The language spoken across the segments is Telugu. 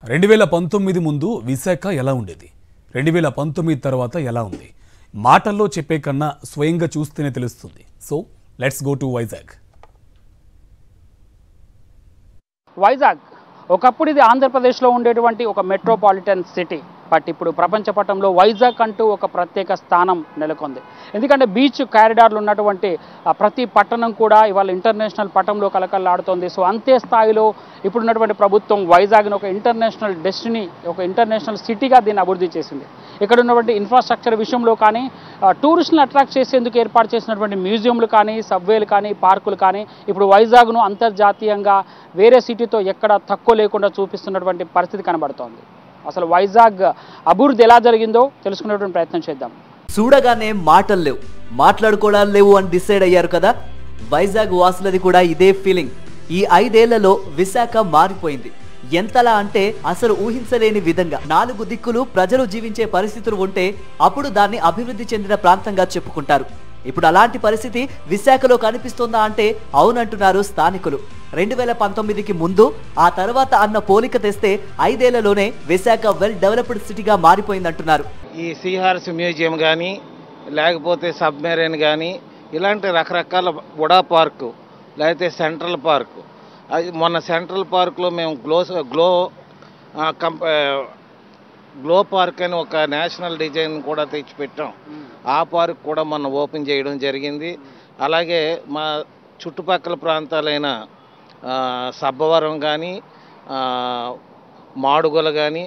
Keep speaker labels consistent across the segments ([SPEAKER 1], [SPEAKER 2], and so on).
[SPEAKER 1] 2019 ముందు విశాఖ ఎలా ఉండేది? 2019 తర్వాత ఎలా ఉంది? మాటల్లో చెప్పే కన్నా స్వయంగా చూస్తేనే తెలుస్తుంది. So let's go to Vizag.
[SPEAKER 2] Vizag ఒకప్పుడు ఇది ఆంధ్రప్రదేశ్లో ఉండేటువంటి ఒక మెట్రోపాలిటన్ సిటీ. బట్ ఇప్పుడు ప్రపంచ పటంలో వైజాగ్ అంటూ ఒక ప్రత్యేక స్థానం నెలకొంది. ఎందుకంటే బీచ్ కారిడార్లు ఉన్నటువంటి ప్రతి పట్టణం కూడా ఇవాళ ఇంటర్నేషనల్ పటంలో కలకల్లాడుతోంది. సో అంతే స్థాయిలో ఇప్పుడున్నటువంటి ప్రభుత్వం వైజాగ్ను ఒక ఇంటర్నేషనల్ డెస్టినీ, ఒక ఇంటర్నేషనల్ సిటీగా దీన్ని అభివృద్ధి చేసింది. ఇక్కడ ఉన్నటువంటి ఇన్ఫ్రాస్ట్రక్చర్ విషయంలో కానీ, టూరిస్టులను అట్రాక్ట్ చేసేందుకు ఏర్పాటు చేసినటువంటి మ్యూజియంలు కానీ, సబ్వేలు కానీ, పార్కులు కానీ ఇప్పుడు వైజాగ్ను అంతర్జాతీయంగా వేరే సిటీతో ఎక్కడ తక్కువ లేకుండా చూపిస్తున్నటువంటి పరిస్థితి కనబడుతోంది. అసలు వైజాగ్ అభివృద్ధి ఎలా జరిగిందో తెలుసుకునేటువంటి ప్రయత్నం చేద్దాం.
[SPEAKER 3] చూడగానే మాటలు లేవు, మాట్లాడుకోవడాలు లేవు అని డిసైడ్ అయ్యారు కదా. వైజాగ్ వాసులది కూడా ఇదే ఫీలింగ్. ఈ 5 ఏళ్లలో విశాఖ మారిపోయింది. ఎంతలా అంటే అసలు ఊహించలేని విధంగా 4 దిక్కులు ప్రజలు జీవించే పరిస్థితులు ఉంటే అప్పుడు దాన్ని అభివృద్ధి చెందిన ప్రాంతంగా చెప్పుకుంటారు. ఇప్పుడు అలాంటి పరిస్థితి విశాఖలో కనిపిస్తుందా అంటే అవునంటున్నారు స్థానికులు. 2019కి ముందు ఆ తర్వాత అన్న పోలిక తెస్తే 5 ఏళ్లలోనే విశాఖ వెల్ డెవలప్డ్ సిటీగా మారిపోయిందంటున్నారు.
[SPEAKER 4] ఈ సీహార్స్ మ్యూజియం కానీ, లేకపోతే సబ్మెరైన్ కానీ, ఇలాంటి రకరకాల వుడా పార్కు, లేకపోతే సెంట్రల్ పార్కు. అది మొన్న సెంట్రల్ పార్కులో మేము గ్లో పార్క్ అని ఒక నేషనల్ డిజైన్ కూడా తెచ్చిపెట్టాం. ఆ పార్క్ కూడా మొన్న ఓపెన్ చేయడం జరిగింది. అలాగే మా చుట్టుపక్కల ప్రాంతాలైన సబ్బవరం కానీ, మాడుగుల కానీ,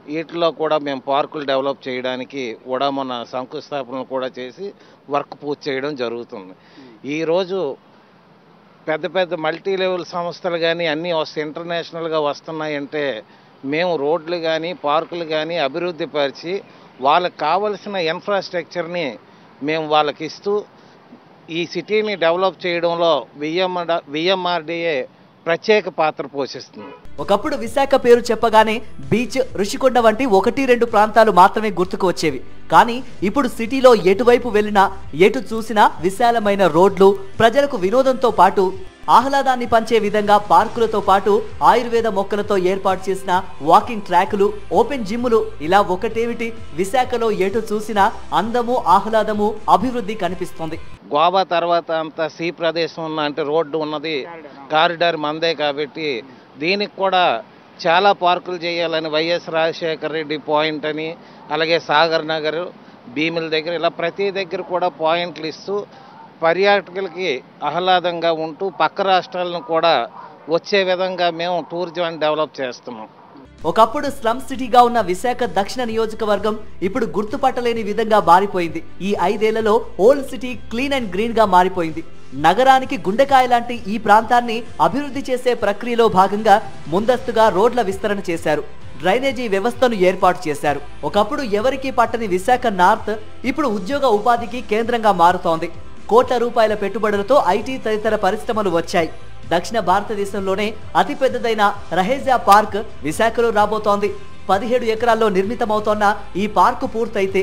[SPEAKER 4] వీటిలో కూడా మేము పార్కులు డెవలప్ చేయడానికి కూడా మొన్న శంకుస్థాపనలు కూడా చేసి వర్క్ పూర్తి చేయడం జరుగుతుంది. ఈరోజు పెద్ద పెద్ద మల్టీ లెవెల్ సంస్థలు కానీ అన్నీ ఇంటర్నేషనల్గా వస్తున్నాయంటే మేము రోడ్లు కానీ, పార్కులు కానీ అభివృద్ధి పరిచి వాళ్ళకి కావలసిన ఇన్ఫ్రాస్ట్రక్చర్ని మేము వాళ్ళకి ఇస్తూ ఈ సిటీని డెవలప్ చేయడంలో విఎంఆర్డీఏ ప్రత్యేక పాత్ర పోషిస్తుంది.
[SPEAKER 3] ఒకప్పుడు విశాఖ పేరు చెప్పగానే బీచ్, ఋషికొండ వంటి 1-2 ప్రాంతాలు మాత్రమే గుర్తుకు వచ్చేవి. కానీ ఇప్పుడు సిటీలో ఎటువైపు వెళ్ళినా, ఎటు చూసినా విశాలమైన రోడ్లు, ప్రజలకు వినోదంతో పాటు ఆహ్లాదాన్ని పంచే విధంగా పార్కులతో పాటు ఆయుర్వేద మొక్కలతో ఏర్పాటు చేసిన వాకింగ్ ట్రాకులు, ఓపెన్ జిమ్ములు, ఇలా ఒకటేమిటి విశాఖలో ఎటు చూసినా అందము, ఆహ్లాదము, అభివృద్ధి కనిపిస్తుంది.
[SPEAKER 4] గోవా తర్వాత అంత సీ ప్రదేశం ఉన్న అంటే రోడ్డు ఉన్నది, కారిడార్ మందే కాబట్టి దీనికి కూడా చాలా పార్కులు చేయాలని వైఎస్ రాజశేఖర రెడ్డి పాయింట్ అని, అలాగే సాగర్ నగర్, భీమిల దగ్గర, ఇలా ప్రతి దగ్గర కూడా పాయింట్లు ఇస్తూ పర్యాటకులకి ఆహ్లాదంగా ఉంటూ పక్క రాష్ట్రాలను కూడా వచ్చే విధంగా మేము టూరిజం డెవలప్ చేస్తున్నాం.
[SPEAKER 3] ఒకప్పుడు స్లమ్ సిటీగా ఉన్న విశాఖ దక్షిణ నియోజకవర్గం ఇప్పుడు గుర్తుపట్టలేని విధంగా మారిపోయింది. ఈ 5 ఏళ్లలో old city clean and green గా మారిపోయింది. నగరానికి గుండెకాయ లాంటి ఈ ప్రాంతాన్ని అభివృద్ధి చేసే ప్రక్రియలో భాగంగా ముందస్తుగా రోడ్ల విస్తరణ చేశారు. డ్రైనేజీ వ్యవస్థను ఏర్పాటు చేశారు. ఒకప్పుడు ఎవరికీ పట్టని విశాఖ నార్త్ ఇప్పుడు ఉద్యోగ ఉపాధికి కేంద్రంగా మారుతోంది. కోట్ల రూపాయల పెట్టుబడులతో ఐటీ తదితర పరిశ్రమలు వచ్చాయి. దక్షిణ భారతదేశంలోనే అతిపెద్దదైన రహేజా పార్క్ విశాఖలో రాబోతోంది. 17 ఎకరాల్లో నిర్మితమవుతోన్న ఈ పార్కు పూర్తయితే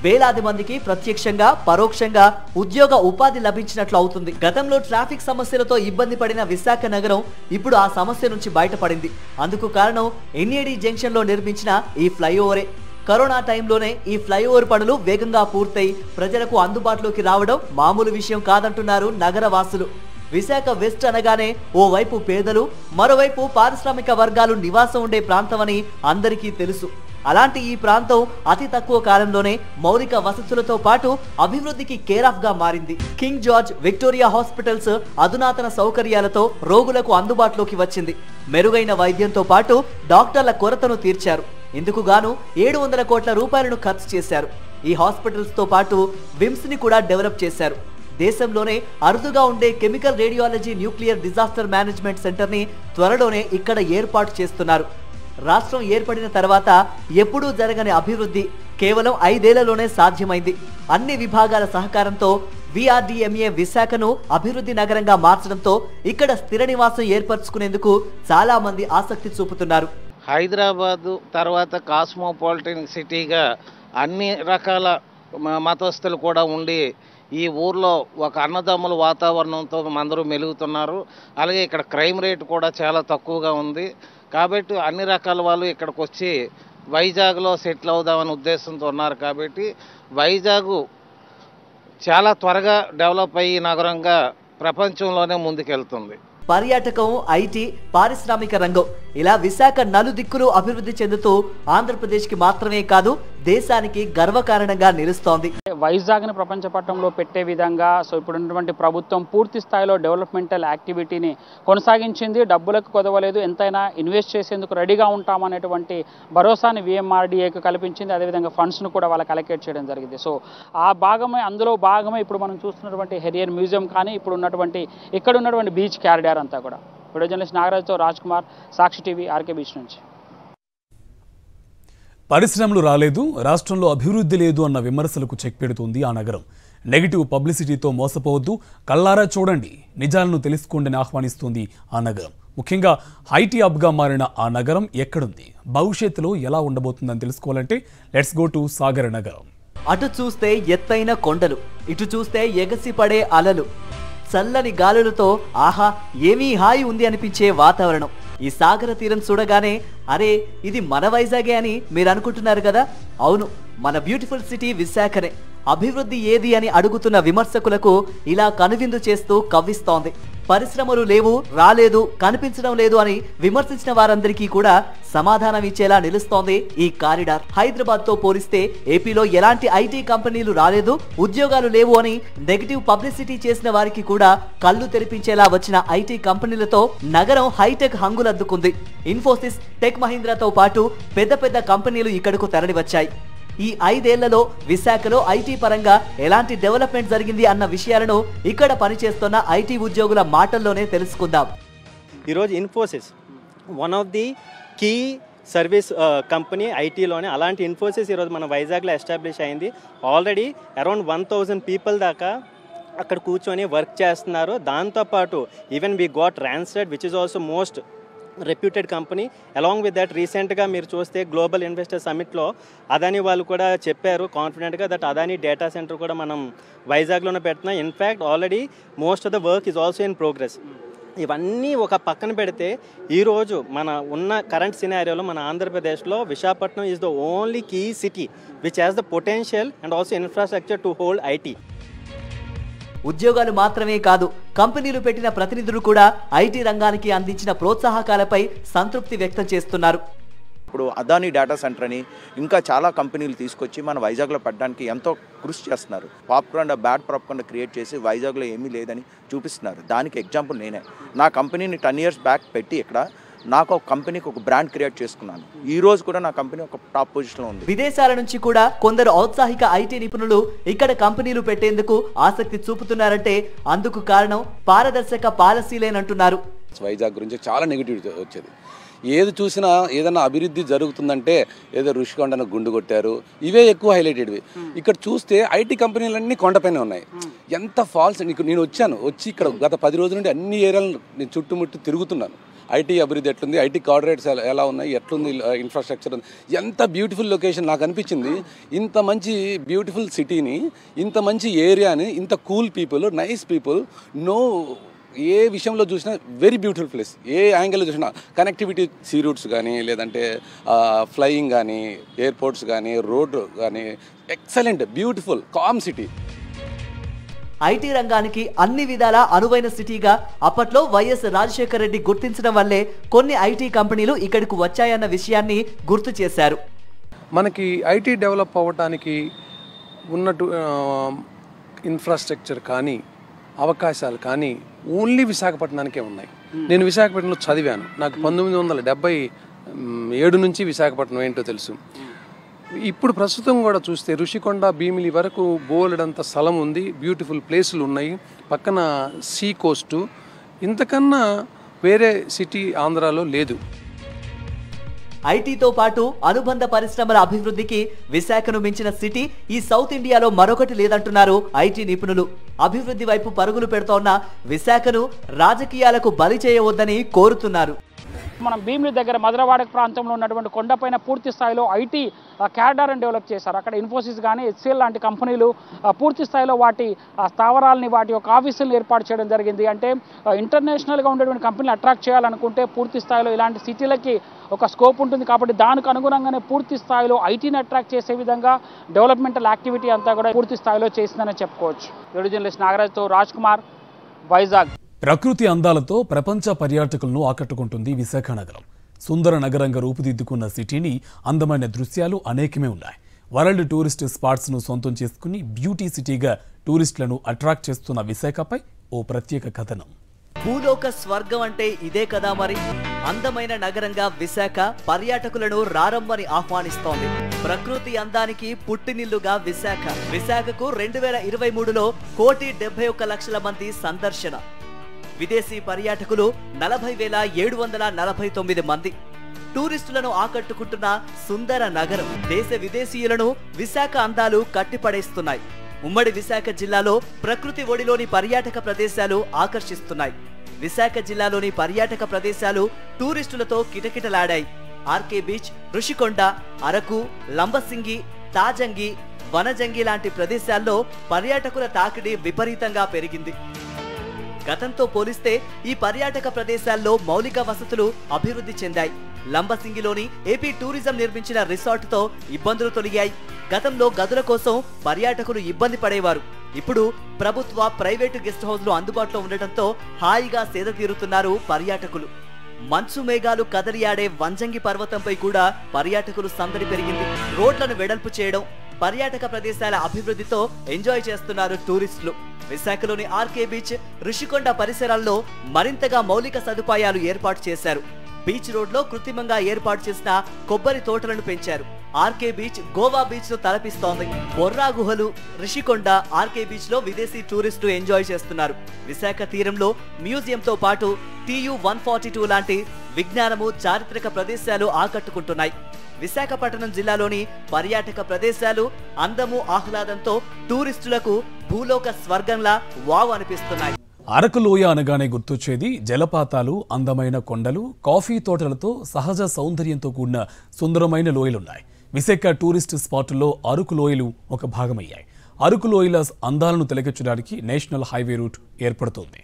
[SPEAKER 3] వేలాది మందికి ప్రత్యక్షంగా, పరోక్షంగా ఉద్యోగ ఉపాధి లభించినట్లు అవుతుంది. గతంలో ట్రాఫిక్ సమస్యలతో ఇబ్బంది పడిన విశాఖ నగరం ఇప్పుడు ఆ సమస్య నుంచి బయటపడింది. అందుకు కారణం ఎన్ఏడి జంక్షన్ లో నిర్మించిన ఈ ఫ్లైఓవరే. కరోనా టైంలోనే ఈ ఫ్లైఓవర్ పనులు వేగంగా పూర్తయి ప్రజలకు అందుబాటులోకి రావడం మామూలు విషయం కాదంటున్నారు నగర వాసులు. విశాఖ వెస్ట్ అనగానే ఓవైపు పేదలు, మరోవైపు పారిశ్రామిక వర్గాలు నివాసం ఉండే ప్రాంతమని అందరికీ తెలుసు. అలాంటి ఈ ప్రాంతం అతి తక్కువ కాలంలోనే మౌలిక వసతులతో పాటు అభివృద్ధికి కేర్ ఆఫ్ గా మారింది. కింగ్ జార్జ్, విక్టోరియా హాస్పిటల్స్ అధునాతన సౌకర్యాలతో రోగులకు అందుబాటులోకి వచ్చింది. మెరుగైన వైద్యంతో పాటు డాక్టర్ల కొరతను తీర్చారు. ఇందుకు గాను 700 కోట్ల రూపాయలను ఖర్చు చేశారు. ఈ హాస్పిటల్స్ తో పాటు విమ్స్ ని కూడా డెవలప్ చేశారు. దేశంలోనే అరుదుగా ఉండే chemical radiology nuclear disaster management centre ని త్వరలోనే ఇక్కడ ఏర్పాటు చేస్తున్నారు. రాష్ట్రం ఏర్పడిన తర్వాత ఎప్పుడూ జరగని అభివృద్ధి కేవలం 5 ఏళ్లలోనే సాధ్యమైంది. అన్ని విభాగాల సహకారంతో విఆర్డీఎంఏ విశాఖను అభివృద్ధి నగరంగా మార్చడంతో ఇక్కడ స్థిర నివాసం ఏర్పరచుకునేందుకు చాలా మంది ఆసక్తి చూపుతున్నారు.
[SPEAKER 4] హైదరాబాదు తర్వాత కాస్మోపాలిటన్ సిటీగా అన్ని రకాల మతస్థులు కూడా ఉండి ఈ ఊర్లో ఒక అన్నదమ్ముల వాతావరణంతో అందరూ మెలుగుతున్నారు. అలాగే ఇక్కడ క్రైమ్ రేట్ కూడా చాలా తక్కువగా ఉంది. కాబట్టి అన్ని రకాల వాళ్ళు ఇక్కడికి వచ్చి వైజాగ్లో సెటిల్ అవుదామనే ఉద్దేశంతో ఉన్నారు. కాబట్టి వైజాగ్ చాలా త్వరగా డెవలప్ అయ్యి నగరంగా ప్రపంచంలోనే ముందుకెళ్తుంది.
[SPEAKER 3] పర్యాటకం, ఐటీ, పారిశ్రామిక రంగం ఇలా విశాఖ నలుదిక్కులు అభివృద్ధి చెందుతూ ఆంధ్రప్రదేశ్కి మాత్రమే కాదు దేశానికి గర్వకారణంగా నిలుస్తోంది.
[SPEAKER 2] వైజాగ్ని ప్రపంచ పటంలో పెట్టే విధంగా ఇప్పుడు ఉన్నటువంటి ప్రభుత్వం పూర్తి స్థాయిలో డెవలప్మెంటల్ యాక్టివిటీని కొనసాగించింది. డబ్బులకు కొదవలేదు, ఎంతైనా ఇన్వెస్ట్ చేసేందుకు రెడీగా ఉంటామనేటువంటి భరోసాని VMRDAకు కల్పించింది. అదేవిధంగా ఫండ్స్ను కూడా వాళ్ళకి అలొకేట్ చేయడం జరిగింది. సో అందులో భాగమే ఇప్పుడు మనం చూస్తున్నటువంటి హెరియర్ మ్యూజియం కానీ ఇప్పుడు ఉన్నటువంటి ఇక్కడ ఉన్నటువంటి బీచ్ క్యారిడార్ అంతా కూడా. వీడియో జర్నలిస్ట్ నాగరాజ్తో రాజ్ కుమార్, సాక్షి టీవీ, ఆర్కే బీచ్ నుంచి.
[SPEAKER 1] పరిశ్రమలు రాలేదు, రాష్ట్రంలో అభివృద్ధి లేదు అన్న విమర్శలకు చెక్ పెడుతుంది ఆ నగరం. నెగిటివ్ పబ్లిసిటీతో మోసపోవద్దు, కళ్ళారా చూడండి, నిజాలను తెలుసుకోండి ఆహ్వానిస్తుంది ఆ నగరం. ముఖ్యంగా ఐటీ హబ్గా మారిన ఆ నగరం ఎక్కడుంది, భవిష్యత్తులో ఎలా ఉండబోతుందని తెలుసుకోవాలంటే లెట్స్ గో టు సాగర నగరం.
[SPEAKER 3] అటు చూస్తే ఎత్తైన కొండలు, ఇటు చూస్తే ఎగసిపడే అలలు, చల్లని గాలులతో ఆహా ఏమీ హాయి ఉంది అనిపించే వాతావరణం. ఈ సాగర తీరం చూడగానే అరే ఇది మన వైజాగే అని మీరు అనుకుంటున్నారు కదా? అవును, మన బ్యూటిఫుల్ సిటీ విశాఖనే. అభివృద్ధి ఏది అని అడుగుతున్న విమర్శకులకు ఇలా కనువిందు చేస్తూ కవ్విస్తోంది. పరిశ్రమలు లేవు, రాలేదు, కనిపించడం లేదు అని విమర్శించిన వారందరికీ కూడా సమాధానం ఇచ్చేలా నిలుస్తోంది ఈ కారిడార్. హైదరాబాద్ తో పోలిస్తే ఏపీలో ఎలాంటి ఐటీ కంపెనీలు రాలేదు, ఉద్యోగాలు లేవు అని నెగిటివ్ పబ్లిసిటీ చేసిన వారికి కూడా కళ్ళు తెరిపించేలా వచ్చిన ఐటీ కంపెనీలతో నగరం హైటెక్ హంగులద్దుకుంది. ఇన్ఫోసిస్, టెక్ మహీంద్రాతో పాటు పెద్ద పెద్ద కంపెనీలు ఇక్కడకు తరలివచ్చాయి. ఈ 5 ఏళ్లలో విశాఖలో ఐటీ పరంగా ఎలాంటి డెవలప్మెంట్ జరిగింది అన్న విషయాలను ఇక్కడ పనిచేస్తున్న ఐటీ ఉద్యోగుల మాటల్లోనే తెలుసుకుందాం.
[SPEAKER 5] ఈరోజు Infosys one of the key service company ఐటీలోనే. అలాంటి ఇన్ఫోసిస్ ఈరోజు మన వైజాగ్లో ఎస్టాబ్లిష్ అయింది. ఆల్రెడీ అరౌండ్ 1000 పీపుల్ దాకా అక్కడ కూర్చొని వర్క్ చేస్తున్నారు. దాంతోపాటు even we got Randstad which is also most reputed company. Along with that రీసెంట్గా మీరు చూస్తే గ్లోబల్ ఇన్వెస్టర్ సమిట్లో అదానీ వాళ్ళు కూడా చెప్పారు కాన్ఫిడెంట్గా దట్ అదానీ డేటా సెంటర్ కూడా మనం వైజాగ్లోనే పెడుతున్నాం. In fact already most of the work is also in progress. ఇవన్నీ ఒక పక్కన పెడితే ఈరోజు మన ఉన్న కరెంట్ సినారియోలో మన ఆంధ్రప్రదేశ్లో Visakhapatnam is the only key city which has the potential and also infrastructure to hold IT.
[SPEAKER 3] ఉద్యోగాలు మాత్రమే కాదు, కంపెనీలు పెట్టిన ప్రతినిధులు కూడా ఐటీ రంగానికి అందించిన ప్రోత్సాహకాలపై సంతృప్తి వ్యక్తం చేస్తున్నారు.
[SPEAKER 6] ఇప్పుడు అదానీ డేటా సెంటర్ అని ఇంకా చాలా కంపెనీలు తీసుకొచ్చి మన వైజాగ్లో పెట్టడానికి ఎంతో కృషి చేస్తున్నారు. పాప్కార్న్ బ్యాడ్ పాప్కార్న్ క్రియేట్ చేసి వైజాగ్లో ఏమీ లేదని చూపిస్తున్నారు. దానికి ఎగ్జాంపుల్ నేనే. నా కంపెనీని 10 years బ్యాక్ పెట్టి ఇక్కడ నాకు ఒక కంపెనీకి ఒక బ్రాండ్ క్రియేట్ చేసుకున్నాను. ఈ రోజు కూడా నా కంపెనీ ఒక టాప్ పొజిషన్లో ఉంది.
[SPEAKER 3] విదేశాల నుంచి కూడా కొందరు ఔత్సాహిక ఐటీ నిపుణులు ఇక్కడ కంపెనీలు పెట్టేందుకు ఆసక్తి చూపుతున్నారంటే అందుకు కారణం పారదర్శక పాలసీలేనంటున్నారు.
[SPEAKER 7] వైజాగ్ గురించి చాలా నెగిటివిటీ వచ్చేది. ఏది చూసినా ఏదైనా అభివృద్ధి జరుగుతుందంటే ఏదో ఋషికొండను గుండు కొట్టారు, ఇవే ఎక్కువ హైలైటెడ్వి. ఇక్కడ చూస్తే ఐటీ కంపెనీలన్నీ కొండపైనే ఉన్నాయి. ఎంత ఫాల్స్. నేను వచ్చి ఇక్కడ గత 10 రోజుల నుండి అన్ని ఏరియాలను నేను చుట్టుముట్టు తిరుగుతున్నాను. ఐటీ అభివృద్ధి ఎట్లుంది, ఐటీ కార్పొరేట్స్ ఎలా ఉన్నాయి, ఎట్లుంది ఇన్ఫ్రాస్ట్రక్చర్, ఎంత బ్యూటిఫుల్ లొకేషన్ నాకు అనిపించింది. ఇంత మంచి బ్యూటిఫుల్ సిటీని, ఇంత మంచి ఏరియాని, ఇంత cool people, nice people, no ఏ విషయంలో చూసినా వెరీ బ్యూటిఫుల్ ప్లేస్. ఏ యాంగిల్లో చూసినా కనెక్టివిటీ, సీ రూట్స్ కానీ, లేదంటే ఫ్లయింగ్ కానీ, ఎయిర్పోర్ట్స్ కానీ, రోడ్ కానీ, excellent beautiful calm city.
[SPEAKER 3] IT రంగానికి అన్ని విధాలా అనువైన సిటీగా అప్పట్లో వైఎస్ రాజశేఖర రెడ్డి గుర్తించడం వల్లే కొన్ని ఐటీ కంపెనీలు ఇక్కడికి వచ్చాయన్న విషయాన్ని గుర్తు చేశారు.
[SPEAKER 8] మనకి ఐటీ డెవలప్ అవ్వటానికి ఉన్నట్టు ఇన్ఫ్రాస్ట్రక్చర్ కానీ అవకాశాలు కానీ ఓన్లీ విశాఖపట్నానికే ఉన్నాయి. నేను విశాఖపట్నంలో చదివాను. నాకు 1977 నుంచి విశాఖపట్నం ఏంటో తెలుసు. ఇప్పుడు ప్రస్తుతం కూడా చూస్తే ఋషికొండ, భీమిలి వరకు బోలెడంత స్థలం ఉంది, బ్యూటిఫుల్ ప్లేసులు ఉన్నాయి, పక్కన సీ కోస్టు. ఇంతకన్నా వేరే సిటీ ఆంధ్రాలో లేదు.
[SPEAKER 3] ఐటీతో పాటు అనుబంధ పరిశ్రమల అభివృద్ధికి విశాఖను మించిన సిటీ ఈ సౌత్ ఇండియాలో మరొకటి లేదంటున్నారు ఐటీ నిపుణులు. అభివృద్ధి వైపు పరుగులు పెడుతోన్న విశాఖను రాజకీయాలకు బలి చేయవద్దని కోరుతున్నారు.
[SPEAKER 2] మనం భీమిలి దగ్గర మధురవాడ ప్రాంతంలో ఉన్నటువంటి కొండపైన పూర్తి స్థాయిలో ఐటీ క్యారిడార్ని డెవలప్ చేశారు. అక్కడ ఇన్ఫోసిస్ కానీ హెచ్సిఎల్ లాంటి కంపెనీలు పూర్తి స్థాయిలో వాటి స్థావరాలని వాటి యొక్క ఆఫీసులను ఏర్పాటు చేయడం జరిగింది. అంటే ఇంటర్నేషనల్గా ఉండేటువంటి కంపెనీలు అట్రాక్ట్ చేయాలనుకుంటే పూర్తి స్థాయిలో ఇలాంటి సిటీలకి ఒక స్కోప్ ఉంటుంది. కాబట్టి దానికి అనుగుణంగానే పూర్తి స్థాయిలో ఐటీని అట్రాక్ట్ చేసే విధంగా డెవలప్మెంటల్ యాక్టివిటీ అంతా కూడా పూర్తి స్థాయిలో చేసిందని చెప్పుకోవచ్చు. వీడియో జర్నలిస్ట్ నాగరాజ్తో రాజ్ కుమార్, వైజాగ్.
[SPEAKER 1] ప్రకృతి అందాలతో ప్రపంచ పర్యాటకులను ఆకట్టుకుంటుంది విశాఖ నగరం. సుందర నగరంగా రూపుదిద్దుకున్న సిటీని అందమైన దృశ్యాలు అనేకమే ఉన్నాయి. వరల్డ్ టూరిస్ట్ స్పాట్స్ను సొంతం చేసుకుని బ్యూటీ సిటీగా టూరిస్టులను అట్రాక్ట్ చేస్తున్న విశాఖపై ఓ ప్రత్యేక కథనం.
[SPEAKER 3] భూలోక స్వర్గం అంటే ఇదే కదా మరి. అందమైన నగరంగా విశాఖ పర్యాటకులను రారమ్మని ఆహ్వానిస్తోంది. ప్రకృతి అందానికి పుట్టినిల్లుగా విశాఖ. విశాఖకు 2023లో 1,71,00,000 మంది సందర్శన. విదేశీ పర్యాటకులు 40,749 మంది. టూరిస్టులను ఆకట్టుకుంటున్న సుందర నగరం. దేశ విదేశీయులను విశాఖ అందాలు కట్టిపడేస్తున్నాయి. ఉమ్మడి విశాఖ జిల్లాలో ప్రకృతి ఒడిలోని పర్యాటక ప్రదేశాలు ఆకర్షిస్తున్నాయి. విశాఖ జిల్లాలోని పర్యాటక ప్రదేశాలు టూరిస్టులతో కిటకిటలాడాయి. ఆర్కే బీచ్, ఋషికొండ, అరకు, లంబసింగి, తాజంగి, వనజంగి లాంటి ప్రదేశాల్లో పర్యాటకుల తాకిడి విపరీతంగా పెరిగింది. గతంతో పోలిస్తే ఈ పర్యాటక ప్రదేశాల్లో మౌలిక వసతులు అభివృద్ధి చెందాయి. లంబసింగిలోని ఏపీ టూరిజం నిర్మించిన రిసార్టుతో ఇబ్బందులు తొలగాయి. గతంలో గదుల కోసం పర్యాటకులు ఇబ్బంది పడేవారు. ఇప్పుడు ప్రభుత్వ, ప్రైవేటు గెస్ట్ హౌస్లు అందుబాటులో ఉండటంతో హాయిగా సేద తీరుతున్నారు పర్యాటకులు. మంచు మేఘాలు కదలియాడే వంజంగి పర్వతంపై కూడా పర్యాటకులు సందడి పెరిగింది. రోడ్లను వెడల్పు చేయడం, పర్యాటక ప్రదేశాల అభివృద్ధితో ఎంజాయ్ చేస్తున్నారు టూరిస్టులు. విశాఖలోని ఆర్కే బీచ్, ఋషికొండ పరిసరాల్లో మరింతగా మౌలిక సదుపాయాలు ఏర్పాటు చేశారు. బీచ్ రోడ్లో కృత్రిమంగా ఏర్పాటు చేసిన కొబ్బరి తోటలను పెంచారు. ఆర్కే బీచ్ గోవా బీచ్ ను తలపిస్తోంది. బొర్రా గుహలు, ఋషికొండ, ఆర్కే బీచ్ లో విదేశీ టూరిస్టులు ఎంజాయ్ చేస్తున్నారు. విశాఖ తీరంలో మ్యూజియంతో పాటు TU-142 లాంటి విజ్ఞానము, చారిత్రక ప్రదేశాలు ఆకట్టుకుంటున్నాయి. విశాఖపట్నం జిల్లాలోని పర్యాటక ప్రదేశాలు అందము, ఆహ్లాదంతో టూరిస్టులకు భూలోక స్వర్గంలా వావ్ అనిపిస్తున్నాయి.
[SPEAKER 1] అరకు లోయ అనగానే గుర్తొచ్చేది జలపాతాలు, అందమైన కొండలు, కాఫీ తోటలతో సహజ సౌందర్యంతో కూడిన సుందరమైన లోయలున్నాయి. విశాఖ టూరిస్ట్ స్పాటుల్లో అరకు లోయలు ఒక భాగమయ్యాయి. అరకు లోయల అందాలను తిలకించడానికి నేషనల్ హైవే రూట్ ఏర్పడుతోంది.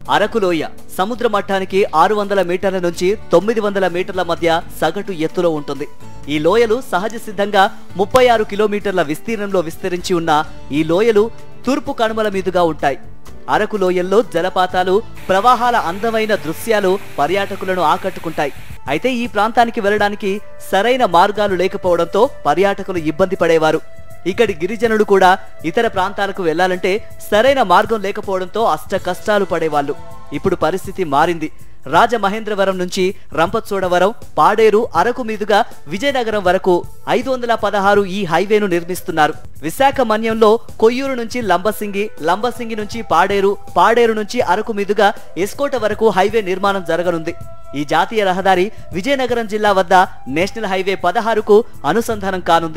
[SPEAKER 3] అరకు లోయ సముద్ర మట్టానికి 600 మీటర్ల నుంచి 900 మీటర్ల మధ్య సగటు ఎత్తులో ఉంటుంది. ఈ లోయలు సహజ సిద్ధంగా 36 కిలోమీటర్ల విస్తీర్ణంలో విస్తరించి ఉన్న ఈ లోయలు తూర్పు కనుమల మీదుగా ఉంటాయి. అరకు లోయల్లో జలపాతాలు, ప్రవాహాల అందమైన దృశ్యాలు పర్యాటకులను ఆకట్టుకుంటాయి. అయితే ఈ ప్రాంతానికి వెళ్లడానికి సరైన మార్గాలు లేకపోవడంతో పర్యాటకులు ఇబ్బంది పడేవారు. ఇక్కడి గిరిజనులు కూడా ఇతర ప్రాంతాలకు వెళ్లాలంటే సరైన మార్గం లేకపోవడంతో అష్ట కష్టాలు పడేవాళ్ళు. ఇప్పుడు పరిస్థితి మారింది. రాజమహేంద్రవరం నుంచి రంపచోడవరం, పాడేరు, అరకు మీదుగా విజయనగరం వరకు 516 ఈ హైవేను నిర్మిస్తున్నారు. విశాఖ మన్యంలో కొయ్యూరు నుంచి లంబసింగి, లంబసింగి నుంచి పాడేరు, పాడేరు నుంచి అరకు మీదుగా ఎస్కోట వరకు హైవే నిర్మాణం జరగనుంది. ఈ జాతీయ రహదారి విజయనగరం జిల్లా వద్ద నేషనల్ హైవే 16కు అనుసంధానం కానుంది.